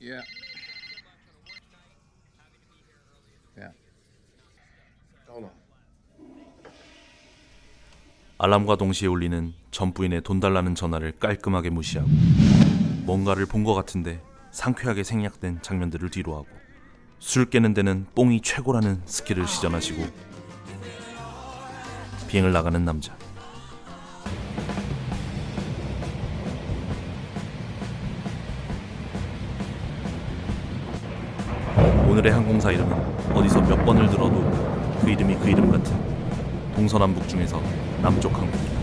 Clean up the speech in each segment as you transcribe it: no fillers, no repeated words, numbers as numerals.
Yeah. Yeah. Hold on. 알람과 동시에 울리는 전 부인의 돈 달라는 전화를 깔끔하게 무시하고 뭔가를 본 것 같은데 상쾌하게 생략된 장면들을 뒤로하고 술 깨는 데는 뽕이 최고라는 스킬을 시전하시고 비행을 나가는 남자. 오늘의 항공사 이름은 어디서 몇 번을 들어도 그 이름이 그 이름 같은 동서남북 중에서 남쪽 항공이다.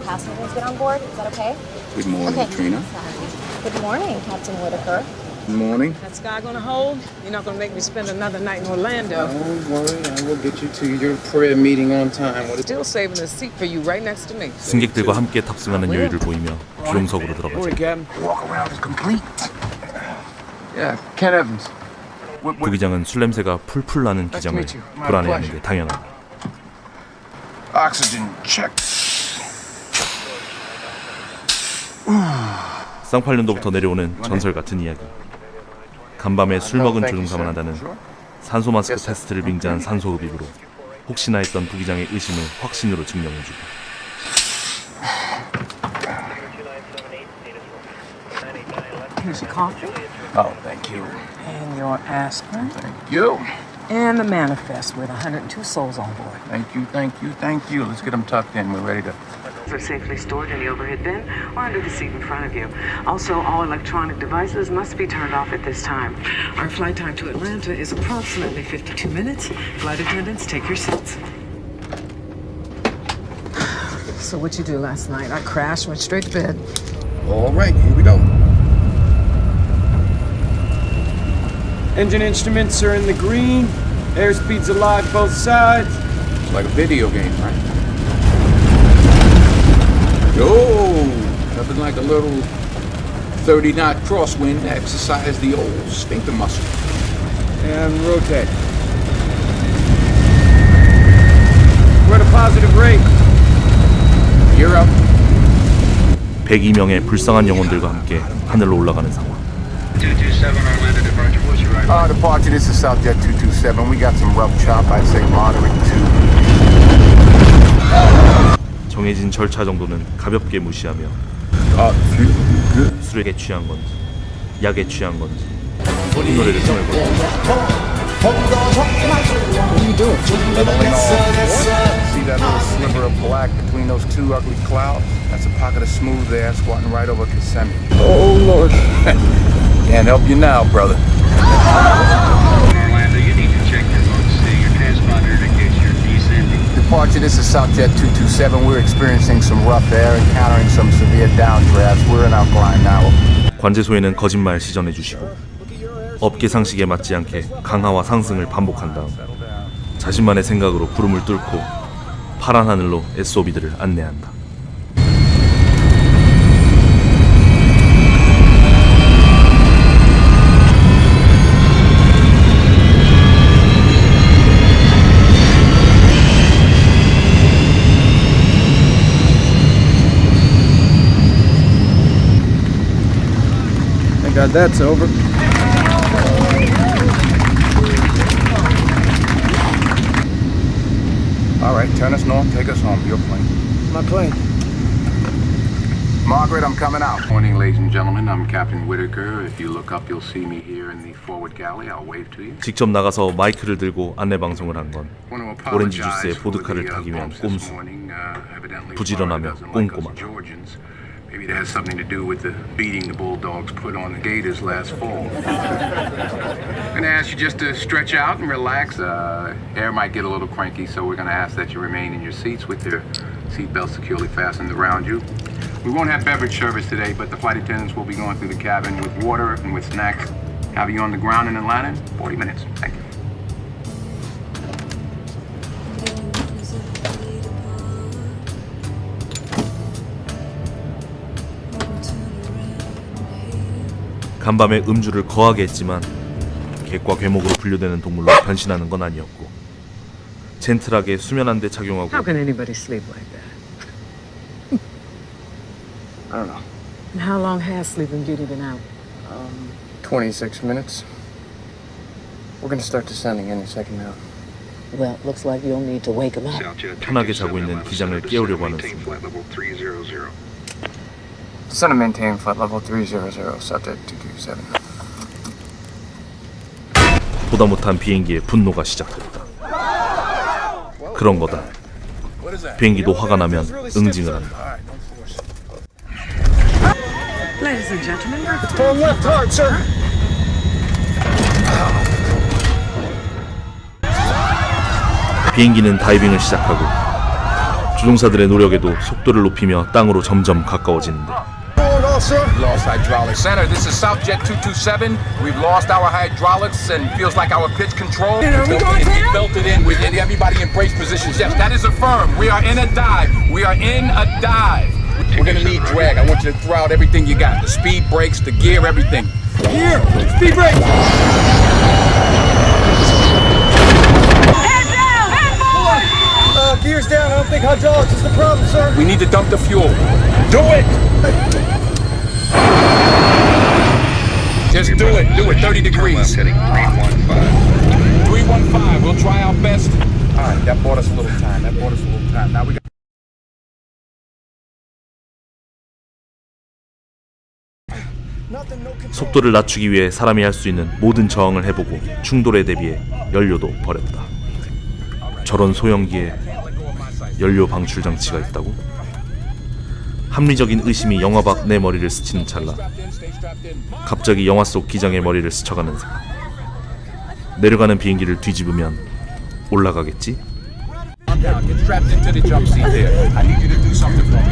Passengers get on board. Is that okay? Good morning, Okay. Trina. Good morning, Captain Whitaker. Good morning. That sky gonna hold? You're not gonna make me spend another night in Orlando. Don't worry, I will get you to your prayer meeting on time. Still saving a seat for you right next to me. 승객들과 함께 탑승하는 여유를 보이며 주용석으로 들어가자. Captain. Walk around is complete. Yeah, Ken Evans. 부기장은 술 냄새가 풀풀 나는 기장을 불안해하는 게 당연하다. Oxygen check. 쌍팔년도부터 내려오는 전설 같은 이야기. 간밤에 술 먹은 조종사만 한다는 산소 마스크 테스트를 빙자한 산소흡입으로 혹시나 했던 부기장의 의심을 확신으로 증명해주고. Here's your coffee Oh, thank you. and your aspirin Thank you. and the manifest with 102 souls on board. Thank you, thank you, thank you. Let's get them tucked in. We're ready to... Are safely stored in the overhead bin or under the seat in front of you. Also, all electronic devices must be turned off at this time. Our flight time to Atlanta is approximately 52 minutes. Flight attendants, take your seats. So what you do last night? I crashed, went straight to bed. All right, here we go. Engine instruments are in the green. Airspeed's alive both sides. It's like a video game, right? Yo, nothing like a little 30-knot crosswind to exercise the old sphincter muscle. And rotate. We're at a positive rate. You're up. 102명의 불쌍한 영혼들과 함께 하늘로 올라가는 상황. 227 Orlando departure. What's your right? Departure, this is Southjet 227. We got some rough chop, I'd say moderate to... 정해진 절차 정도는 가볍게 무시하며 술에 취한 건지 약에 취한 건지 이 노래를 정을 걸고 See that little sliver of black between those two ugly clouds? That's a pocket of smooth air squatting right over Kissimmee. Oh, Lord. Can't help you now, brother. Orlando, you need to check your your transponder indicates you're descending. Departure, this is Southjet 227. We're experiencing some rough air, encountering some severe downdrafts. We're in our climb now. 관제소에는 거짓말 시전해 주시고 업계 상식에 맞지 않게 강하와 상승을 반복한 다음 자신만의 생각으로 구름을 뚫고 파란 하늘로 SOB들을 안내한다. Thank God that's over. All right, turn us north, take us home. Your plane. My plane. Margaret, I'm coming out. Morning, ladies and gentlemen. I'm Captain Whitaker. If you look up, you'll see me here in the forward galley. I'll wave to you. 직접 나가서 마이크를 들고 안내 방송을 한 건 Want to 오렌지 apologize 주스에 for 보드카를 the, 타기 위한 bumps this 꼼수. morning. Evidently, 부지런하며 Florida doesn't like us 꼼꼼하다. Georgians. Maybe it has something to do with the beating the Bulldogs put on the Gators last fall. I'm going to ask you just to stretch out and relax. Air might get a little cranky, so we're going to ask that you remain in your seats with your seatbelts securely fastened around you. We won't have beverage service today, but the flight attendants will be going through the cabin with water and with snacks. Have you on the ground in Atlanta in 40 minutes. Thank you. 간밤에 음주를 거하게 했지만 객과 괴목으로 분류되는 동물로 변신하는 건 아니었고 젠틀하게 수면 안대 착용하고 How can anybody sleep like that? I don't know. And how long has Sleeping Beauty been out? 26 minutes. We're gonna start descending any second now. Well, it looks like you'll need to wake him up. 편하게 자고 있는 기장을 깨우려고 하는 순간 Descend and maintain flight level 300, subject 227. 보다 못한 비행기의 분노가 시작됐다. 그런 거다. 비행기도 화가 나면 응징을 한다. Ladies and gentlemen, Turn left hard, sir. 비행기는 다이빙을 시작하고 조종사들의 노력에도 속도를 높이며 땅으로 점점 가까워지는데 Lost hydraulics. Center, this is Southjet 227. We've lost our hydraulics and feels like our pitch control. We belted in. We need everybody in brace positions. Yes, that is affirmed. We are in a dive. We are in a dive. We're gonna need drag. I want you to throw out everything you got. The speed brakes, the gear, everything. Here, speed brake. Gears down. I don't think hydraulics is the problem, sir. We need to dump the fuel. Do it! Just do it. Do it. 30 degrees. 315. We'll try our best. All right, that bought us a little time. Now we got. 속도를 낮추기 위해 사람이 할 수 있는 모든 저항을 해보고 충돌에 대비해 연료도 버렸다. 저런 소형기에 연료 방출 장치가 있다고? 합리적인 의심이 영화 밖 내 머리를 스치는 찰나 갑자기 영화 속 기장의 머리를 스쳐가는 생각. 내려가는 비행기를 뒤집으면 올라가겠지? Get strapped into the jump seat there. I need you to do something for me.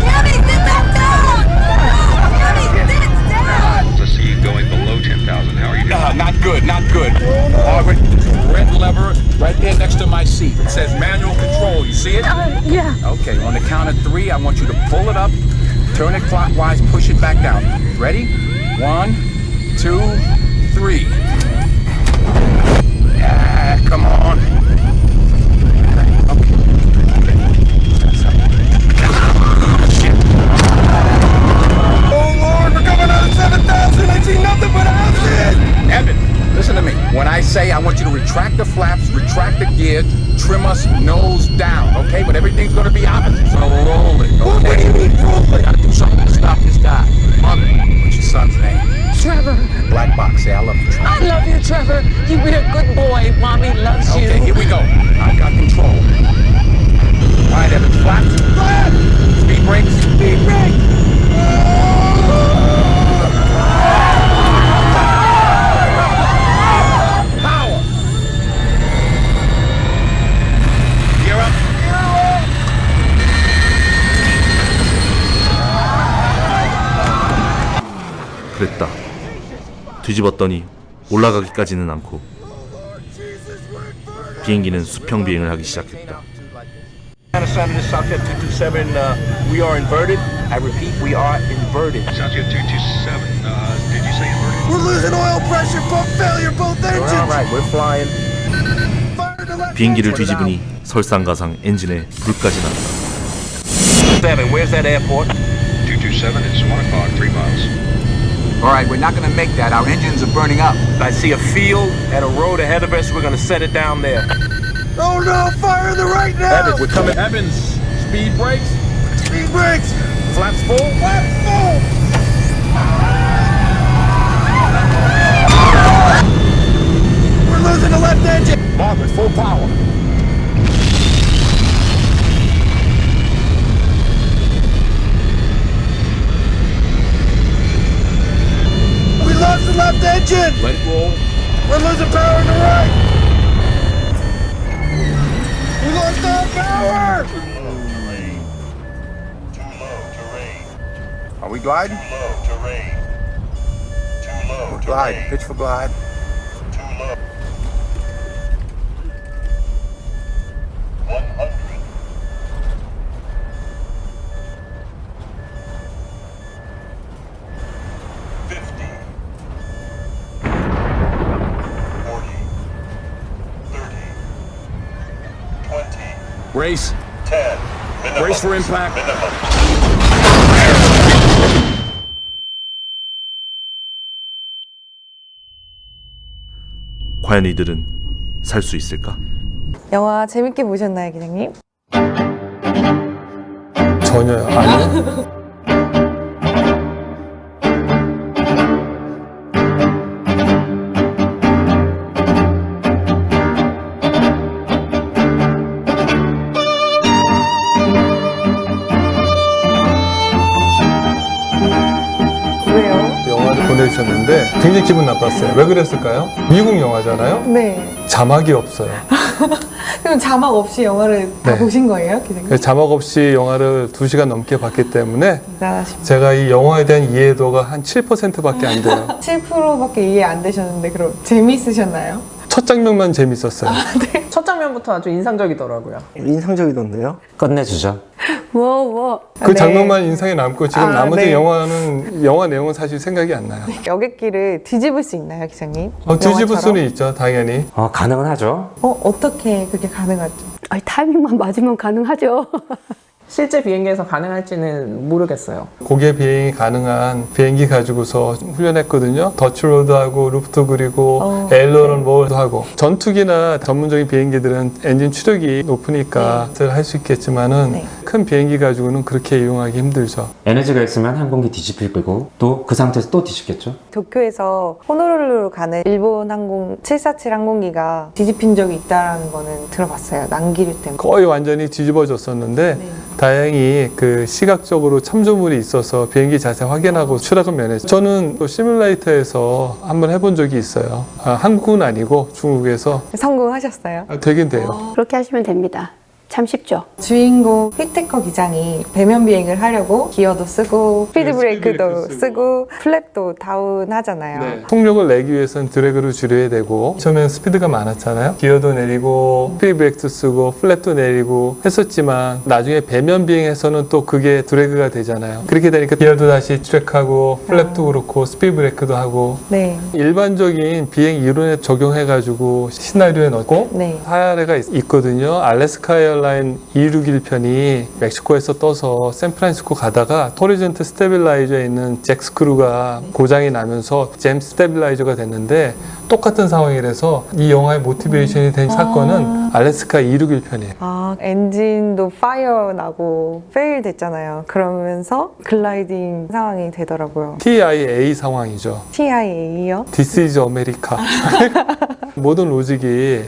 Cammy, sit back down! Cammy, sit down! To see you going below 10,000. How are you doing? Not good, not good. Red lever right there next to my seat. It says manual control. You see it? Yeah. Okay, on the count of 3, I want you to pull it up, turn it clockwise, push it back down. Ready? 1, 2, 3. Ah, come on. Oh Lord, we're coming out of 7,000. I see nothing but houses. Evan, listen to me. When I say I want you to retract the flaps, retract the gear, trim us nose down, okay? But everything's gonna be opposite, so roll it, okay? What do you mean roll it? Gotta do something to stop this guy. Mother, what's your son's name? Trevor. Black Box, say I love you, Trevor. I love you, Trevor. You be a good boy. Mommy loves you. Okay, here we go. I got control. All right, Evan, flaps. Flat! Speed brakes. Speed brakes. Power. Gear up. 그랬다. 뒤집었더니 올라가기까지는 않고 비행기는 수평 비행을 하기 시작했다. Center, this is Southjet 227. We are inverted. I repeat, we are inverted. Southjet 227. Did you say inverted? We're losing oil pressure, pump failure, both engines. We're all right. We're flying. Fire to left. 비행기를 뒤집으니 설상가상 엔진에 불까지 났다. 7, where's that airport? 227, it's 1 o'clock, 3 miles. All right, we're not gonna make that. Our engines are burning up. I see a field and a road ahead of us. We're gonna set it down there. Oh no, fire in the right now. Evans, we're coming. Evans, speed brakes. Speed brakes. Flaps full. Flaps full. We're losing the left engine. Margaret, full power. We lost the left engine. Let it roll. We're losing power in the right. We lost our power. Are we gliding? Glide. Pitch for glide. Brace. Brace for impact. 과연 이들은 살 수 있을까? 영화 재밌게 보셨나요, 기장님? 전혀요. 아니요. 왜요? 영화를 보내주셨는데 굉장히 기분 나빴어요. 왜 그랬을까요? 미국 영화잖아요. 네. 자막이 없어요. 그럼 자막 없이 영화를 다 네. 보신 거예요, 기장님? 자막 없이 영화를 2시간 넘게 봤기 때문에 대단하십니다. 제가 이 영화에 대한 이해도가 한 7%밖에 안 돼요. 7%밖에 이해 안 되셨는데 그럼 재미있으셨나요? 첫 장면만 재밌었어요. 첫 장면부터 아주 인상적이더라고요. 인상적이던데요? 끝내주죠. 뭐. 그 장면만 인상에 남고 지금 나머지 네. 영화 내용은 사실 생각이 안 나요. 여객기를 뒤집을 수 있나요, 기장님? 뒤집을 영화처럼? 수는 있죠, 당연히. 가능은 하죠. 어떻게 그게 가능하죠? 타이밍만 맞으면 가능하죠. 실제 비행기에서 가능할지는 모르겠어요. 고개 비행이 가능한 비행기 가지고서 훈련했거든요. 더치로드하고 루프트 그리고 에일러런 롤도 하고 전투기나 전문적인 비행기들은 엔진 추력이 높으니까 할 수 있겠지만은 큰 비행기 가지고는 그렇게 이용하기 힘들죠. 에너지가 있으면 항공기 뒤집힐 거고 또 그 상태에서 또 뒤집겠죠. 도쿄에서 호노룰루로 가는 일본 항공 747 항공기가 뒤집힌 적이 있다는 거는 들어봤어요. 난기류 때문에. 거의 완전히 뒤집어졌었는데 다행히 그 시각적으로 참조물이 있어서 비행기 자세 확인하고 추락은 면했어요. 저는 또 시뮬레이터에서 한번 해본 적이 있어요. 한국은 아니고 중국에서. 성공하셨어요? 되긴 돼요. 그렇게 하시면 됩니다. 참 쉽죠. 주인공 휘테커 기장이 배면 비행을 하려고 기어도 쓰고 스피드 브레이크도 쓰고 플랩도 다운 하잖아요. 속력을 내기 위해서는 드래그를 줄여야 되고 처음에는 스피드가 많았잖아요. 기어도 내리고 스피드 브레이크도 쓰고 플랩도 내리고 했었지만 나중에 배면 비행에서는 또 그게 드래그가 되잖아요. 그렇게 되니까 기어도 다시 트랙하고 플랩도 그렇고 스피드 브레이크도 하고 일반적인 비행 이론에 적용해가지고 시나리오에 넣고 사례가 있거든요. 알래스카 에어라인 261편이 멕시코에서 떠서 샌프란시스코 가다가 토리젠트 스테빌라이저에 있는 잭 스크루가 고장이 나면서 잼 스테빌라이저가 됐는데 똑같은 상황이라서 이 영화의 모티베이션이 된 사건은 알래스카 261편이에요. 엔진도 파이어 나고 페일 됐잖아요. 그러면서 글라이딩 상황이 되더라고요. TIA 상황이죠. TIA요? This is America. 모든 로직이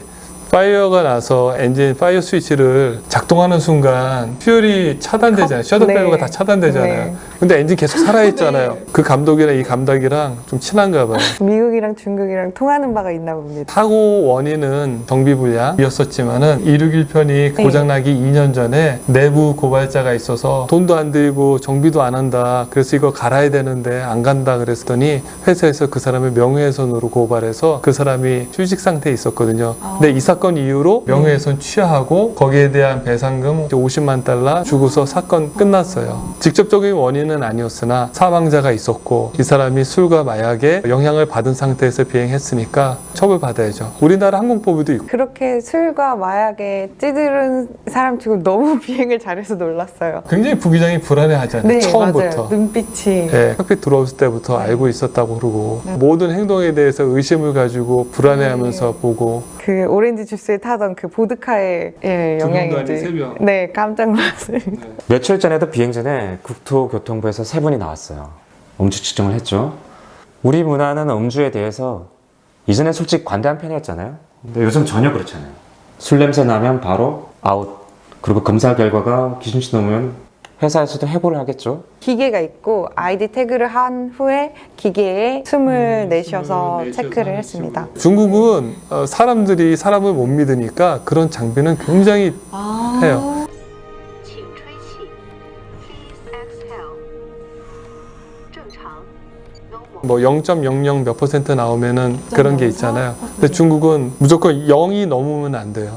파이어가 나서 엔진 파이어 스위치를 작동하는 순간 퓨얼이 차단되잖아요. 셔터 페일러가 다 차단되잖아요. 근데 엔진 계속 살아있잖아요. 그 감독이랑 이 감독이랑 좀 친한가 봐요. 미국이랑 중국이랑 통하는 바가 있나 봅니다. 사고 원인은 정비 불량이었었지만은 261편이 고장나기 2년 전에 내부 고발자가 있어서 돈도 안 들고 정비도 안 한다. 그래서 이거 갈아야 되는데 안 간다 그랬더니 회사에서 그 사람의 명예훼손으로 고발해서 그 사람이 휴직 상태에 있었거든요. 근데 이 사건 이후로 명예훼손 취하하고 거기에 대한 배상금 50만 달러 주고서 사건 끝났어요. 직접적인 원인은 아니었으나 사망자가 있었고 이 사람이 술과 마약에 영향을 받은 상태에서 비행했으니까 처벌받아야죠. 우리나라 항공법에도 있고. 그렇게 술과 마약에 찌들은 사람 치고 너무 비행을 잘해서 놀랐어요. 굉장히 부기장이 불안해하잖아요. 처음부터. 맞아요. 눈빛이. 칵핏 들어왔을 때부터 알고 있었다고 그러고 모든 행동에 대해서 의심을 가지고 불안해하면서 보고 그 오렌지 주스에 타던 그 보드카의 영향인지 깜짝 놀랐어요. 며칠 전에도 비행 전에 국토교통부에서 3분이 나왔어요. 음주 측정을 했죠. 우리 문화는 음주에 대해서 이전에 솔직히 관대한 편이었잖아요. 근데 요즘 전혀 그렇지 않아요. 술 냄새 나면 바로 아웃. 그리고 검사 결과가 기준치 넘으면 회사에서도 해고를 하겠죠. 기계가 있고 아이디 태그를 한 후에 기계에 숨을 내쉬어서 체크를 했습니다. 중국은 사람들이 사람을 못 믿으니까 그런 장비는 굉장히 해요. 뭐 0.00 몇 퍼센트 나오면은 그런 게 있잖아요. 근데 중국은 무조건 0이 넘으면 안 돼요.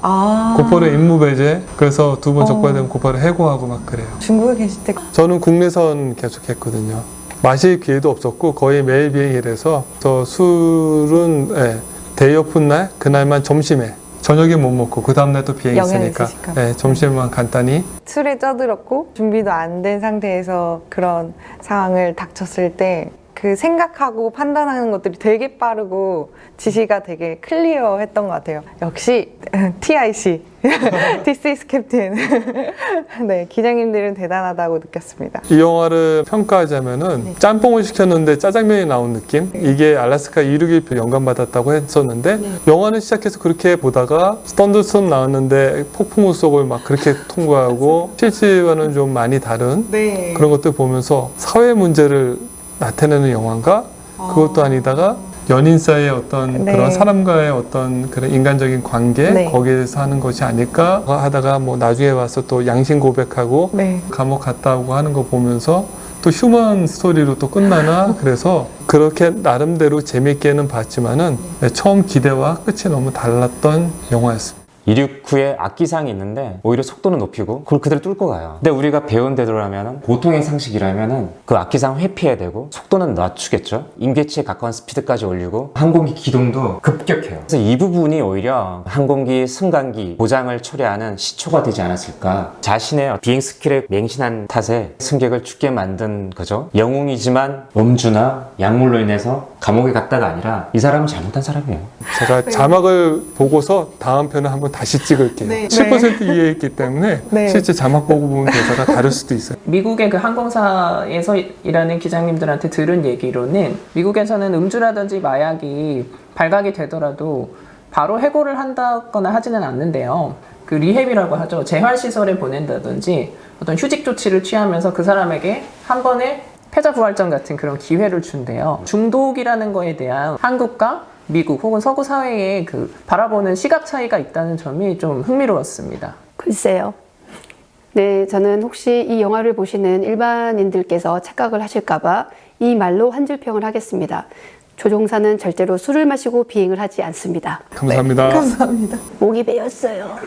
고퍼를 임무배제, 그래서 2번 적발되면 고퍼를 해고하고 막 그래요. 중국에 계실 때 저는 국내선 계속 했거든요. 마실 기회도 없었고 거의 매일 비행이라서 저 술은 데이 오픈 날 그날만 점심에 저녁에 못 먹고 그 다음날 또 비행이 영향이 있으니까 있으니까. 네, 점심만 간단히. 술에 쪄들었고 준비도 안 된 상태에서 그런 상황을 닥쳤을 때 그 생각하고 판단하는 것들이 되게 빠르고 지시가 되게 클리어했던 것 같아요. 역시 TIC, This is Captain. 네, 기장님들은 대단하다고 느꼈습니다. 이 영화를 평가하자면은 짬뽕을 시켰는데 짜장면이 나온 느낌? 이게 알래스카 261표 영감받았다고 했었는데 영화는 시작해서 그렇게 보다가 썬더스톰 나왔는데 폭풍우 속을 막 그렇게 통과하고 실제와는 좀 많이 다른 그런 것들 보면서 사회 문제를 나타내는 영화인가? 그것도 아니다가 연인 사이의 어떤 그런 사람과의 어떤 그런 인간적인 관계 거기에 대해서 하는 것이 아닐까 하다가 뭐 나중에 와서 또 양심 고백하고 감옥 갔다 오고 하는 거 보면서 또 휴먼 스토리로 또 끝나나 그래서 그렇게 나름대로 재밌게는 봤지만은 처음 기대와 끝이 너무 달랐던 영화였습니다. 이륙 후에 악기상이 있는데 오히려 속도는 높이고 그걸 그대로 뚫고 가요. 근데 우리가 배운 대로라면 보통의 상식이라면 그 악기상 회피해야 되고 속도는 낮추겠죠. 임계치에 가까운 스피드까지 올리고 항공기 기동도 급격해요. 그래서 이 부분이 오히려 항공기 승강기 고장을 초래하는 시초가 되지 않았을까. 자신의 비행 스킬에 맹신한 탓에 승객을 죽게 만든 거죠. 영웅이지만 음주나 약물로 인해서 감옥에 갔다가 아니라 이 사람은 잘못한 사람이에요. 제가 자막을 보고서 다음 편을 한번 다시 찍을게요. 7% 이해했기 때문에 실제 자막 보고 보면 대사가 다를 수도 있어요. 미국의 그 항공사에서 일하는 기장님들한테 들은 얘기로는 미국에서는 음주라든지 마약이 발각이 되더라도 바로 해고를 한다거나 하지는 않는데요. 그 리헵이라고 하죠. 재활시설에 보낸다든지 어떤 휴직 조치를 취하면서 그 사람에게 한 번에 패자부활전 같은 그런 기회를 준대요. 중독이라는 거에 대한 한국과 미국 혹은 서구 사회의 그 바라보는 시각 차이가 있다는 점이 좀 흥미로웠습니다. 글쎄요. 네, 저는 혹시 이 영화를 보시는 일반인들께서 착각을 하실까봐 이 말로 한 줄 평을 하겠습니다. 조종사는 절대로 술을 마시고 비행을 하지 않습니다. 감사합니다. 감사합니다. 목이 베었어요.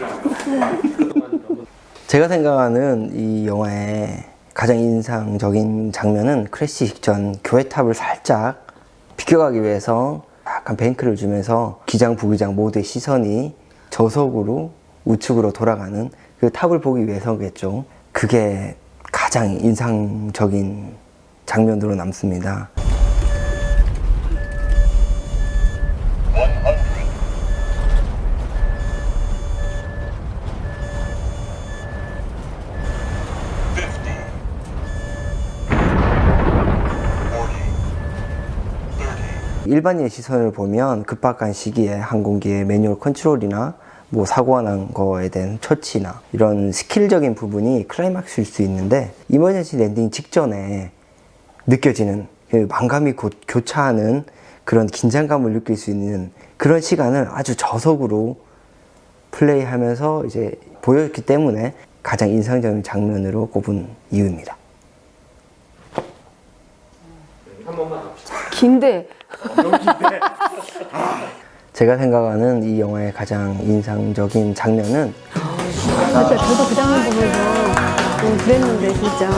제가 생각하는 이 영화의 가장 인상적인 장면은 크래시 직전 교회탑을 살짝 비껴가기 위해서 약간 뱅크를 주면서 기장, 부기장 모두의 시선이 저속으로 우측으로 돌아가는 그 탑을 보기 위해서겠죠. 그게 가장 인상적인 장면으로 남습니다. 일반인의 시선을 보면 급박한 시기에 항공기의 매뉴얼 컨트롤이나 뭐 사고가 난 거에 대한 처치나 이런 스킬적인 부분이 클라이막스일 수 있는데 이머전시 랜딩 직전에 느껴지는 만감이 교차하는 그런 긴장감을 느낄 수 있는 그런 시간을 아주 저속으로 플레이하면서 이제 보였기 때문에 가장 인상적인 장면으로 꼽은 이유입니다. 한 번만 긴데. 제가 생각하는 이 영화의 가장 인상적인 장면은 맞아, 저도 그 장면 보면서 그랬는데 진짜